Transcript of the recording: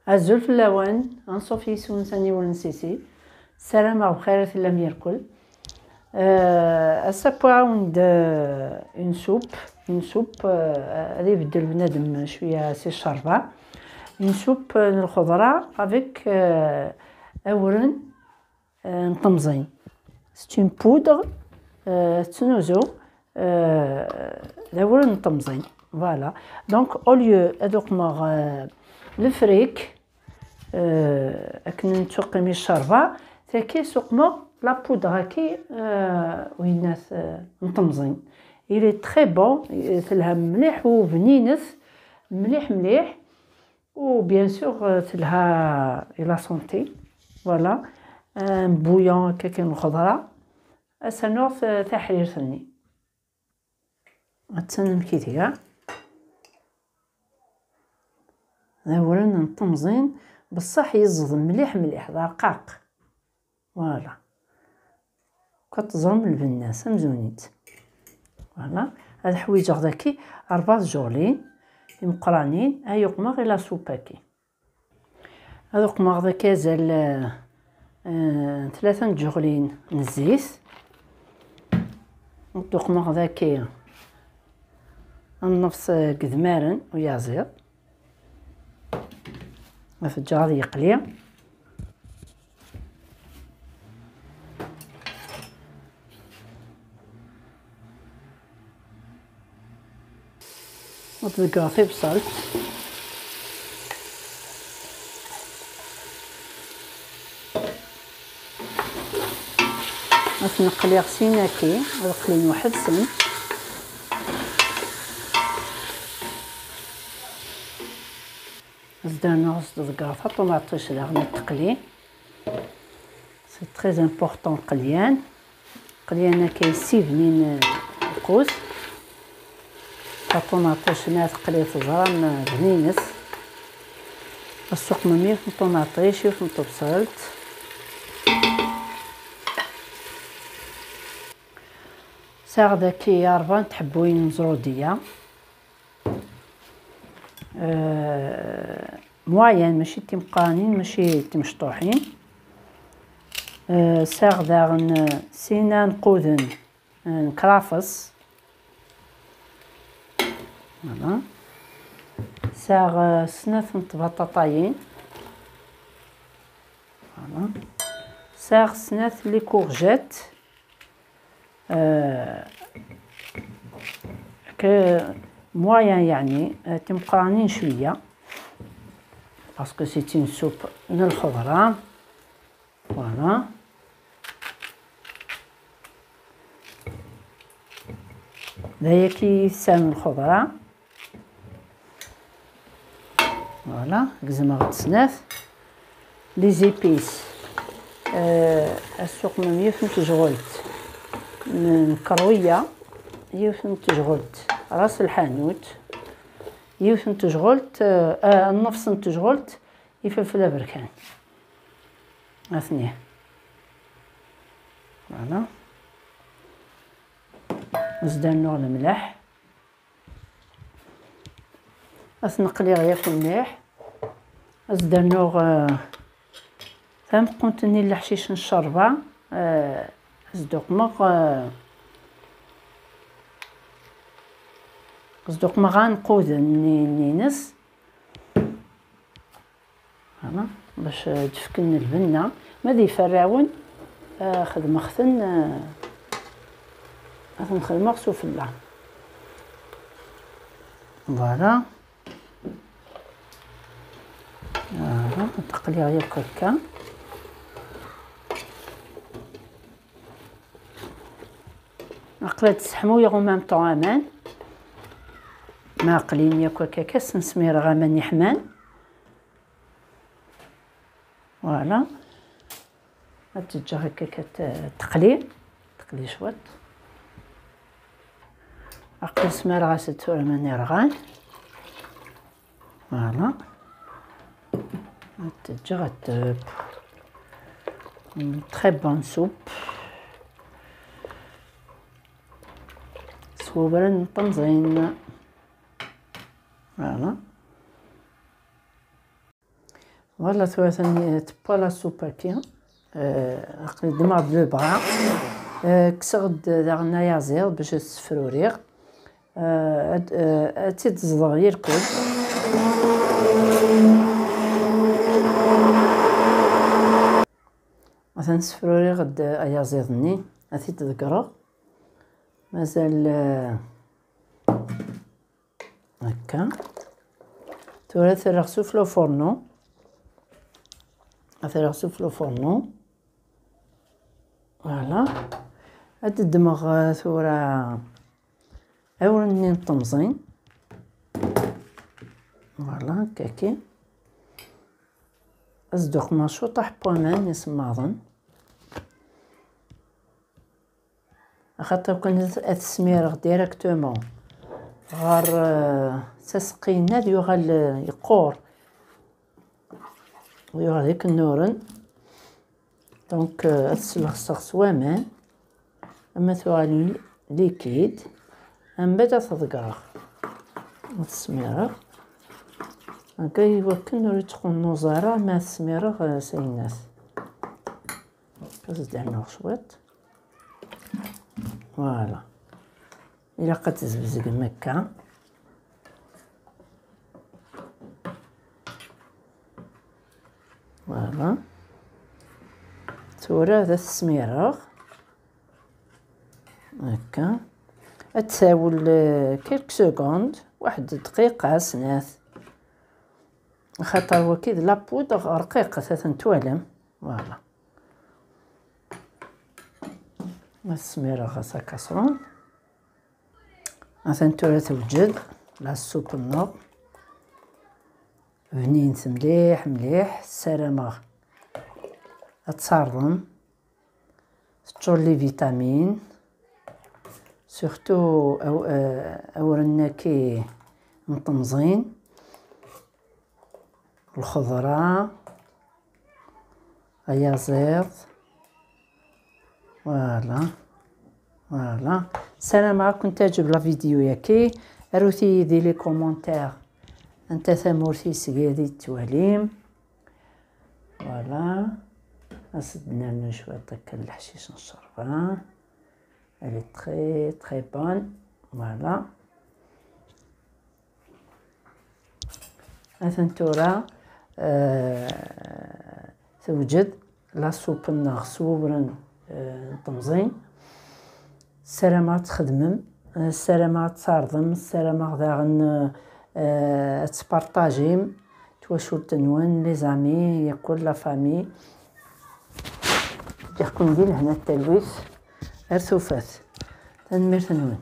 الزول في اللوان انصوفي سون ثاني ونسيسي السلامة بخير لم يركل. اسابوند اون سوب هذه يبدل بنادم شويه سي الشربه اون سوب الخضره افيك اورن نطمزين سي اون بودر تنوزو الاورن نطمزين فوالا. دونك او ليو هذوك ماغ الفريك اكن نتوقمي الشربه تاكي سوقما لا بودر هاكي وينات مطمزين إلي تري بون تلها مليح وبنينث مليح و بيان سور تلها لا سونتي فوالا. بويون كاين الخضره اسنوف تاع حرير ثاني غتسنم كيتي كاع اولا نطمزين بصح يزض مليح رقاق فوالا كتزرم البناس مزونيت فوالا. هاد الحويجه غداكي 4 جولين مقرانين هايوق ما غير لا سوباكي هذوك ما غدا كازال 3 جولين نزيت دوك ما غداكي النفس قدمارن ويازير الفجار يقلي وتلقاه في بصل نقلي غسيناكي نقلي واحد سن زدنا غص دقافه طوماطيش لا تقلي سي تري امبورطون قليان كيسيب من القوس الطوماطيش نات قليت زران بنينس السوق مميل في الطوماطيش وفي البصلت ساغ داكي 4 تحبوين مزروديه موين ماشي تيمقانين ماشي تمشطوحين ساغ داغن سينا نقودن نكرافس فوالا. ساغ سناث بطاطايين فوالا. ساغ سناث لي كورجيت موين يعني تمقرانين شويه باسكو سي اون سوب من الخضره فوالا. هي كيسان الخضره فوالا كزما غتسناث لي زيبيس السوق ممية فين تجغلت من كرويه يوفن تجغلت راس الحانوت يوفن تجغلت النفس تجغلت يفلفل بركان اثنين فوالا. زدنا الملح نقلي غير في الملح زدنا فهم كونتني الحشيش الشربه زدوق ما غنقود نينس فوالا باش تفكن البنه ما ذي فراون خدمه ختن نخدمو سفله فوالا. نتقلي غير هكا نقلات تسحمو يا مام طون امان ما قليل ياك كاس نسمير غامان حمان فوالا. تجي هكا كتقلي شوط اقل سمير غاسد ماني رغان فوالا. تجي غتب تري بون سوب صوبرا طنزين فوالا. فوالا ثاني تبا لا سوبا كي ديما بلو بغا كسغد داغنا يازير باش تسفروريغ تيد تزضغ يركض مثلا تسفروريغ يازيرني هاتي تذكرغ مازال هكا تورا ثرغسو في لو فورنو ثرغسو في لو فورنو فوالا هاد الدماغ ثورا اورني نطمزين فوالا هكاكي ازدوق ماشو طاح بومان يسماضن خاطر كون تسميرغ ديريكتومون غار تسقينا يغال يقور ويغال هيك النورن دونك تسلخ سوامان اما ثوالي ليكيد من بعد تذكرغ تسميرغ هكا يوكل نوري تكون نوزارة ما تسميرغ سيناس كزد هنا شويط فوالا إلا قد تزبزق مكة فوالا تورا هذا السميرغ هكا تساول كيلك سكوند واحد دقيقة سناث خاطر هو كي لابودغ رقيقة ثلاثة توالم فوالا السميرة غاسا كاسرون مثلا تورا توجد لا السوب النوغ بنينت مليح مليح السلامة تصارضن تشور لي فيتامين سورتو اورنا كي مطمزين الخضرة اليازير فوالا فوالا السلام عليكم. تعجب لا فيديو ياكي اروثي دي لي كومونتير انت ثمورتي سقيدي التواليم فوالا أصدنا لنا شوية داك الحشيش نشربها elle est très très bonne فوالا أثنتورا توجد لا سوب الناغ صوبرا طمزين السلامة تخدمم السلامة تصارضم السلامة داغن تبارطاجيم تواشو تنوان لي زامي ياكل لا فامي يكون ندير هنا التلويث ارثوفات تنمير تنوان.